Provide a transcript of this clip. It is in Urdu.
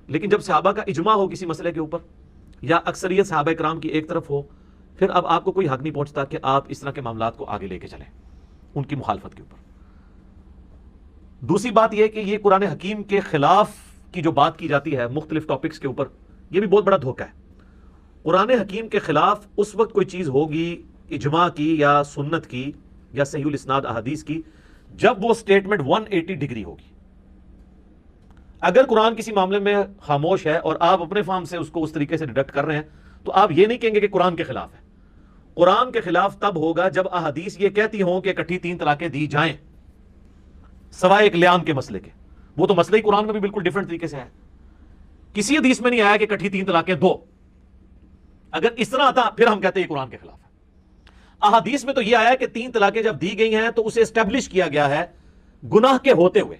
لیکن جب صحابہ کا اجماع ہو کسی مسئلے کے اوپر یا اکثریت صحابہ کرام کی ایک طرف ہو، پھر اب آپ کو کوئی حق نہیں پہنچتا کہ آپ اس طرح کے معاملات کو آگے لے کے چلیں ان کی مخالفت کے اوپر۔ دوسری بات یہ کہ یہ قرآن حکیم کے خلاف کی جو بات کی جاتی ہے مختلف ٹاپکس کے اوپر، یہ بھی بہت بڑا دھوکہ ہے۔ قرآن حکیم کے خلاف اس وقت کوئی چیز ہوگی اجماع کی یا سنت کی یا صحیح الاسناد احادیث کی جب وہ سٹیٹمنٹ 180 ڈگری ہوگی۔ اگر قرآن کسی معاملے میں خاموش ہے اور آپ اپنے فہم سے اس کو اس طریقے سے ڈیڈکٹ کر رہے ہیں تو آپ یہ نہیں کہیں گے کہ قرآن کے خلاف ہے۔ قرآن کے خلاف تب ہوگا جب احادیث یہ کہتی ہوں کہ اکٹھی 3 طلاقیں دی جائیں سوائے ایک لیان کے مسئلے کے۔ وہ تو مسئلہ ہی قرآن میں بھی بالکل ڈیفرنٹ طریقے سے ہے، کسی حدیث میں نہیں آیا کہ اکٹھی 3 طلاقیں دو۔ اگر اس طرح آتا پھر ہم کہتے ہیں یہ قرآن کے خلاف ہے۔ احادیث میں تو یہ آیا کہ 3 طلاقیں جب دی گئی ہیں تو اسے اسٹیبلش کیا گیا ہے گناہ کے ہوتے ہوئے۔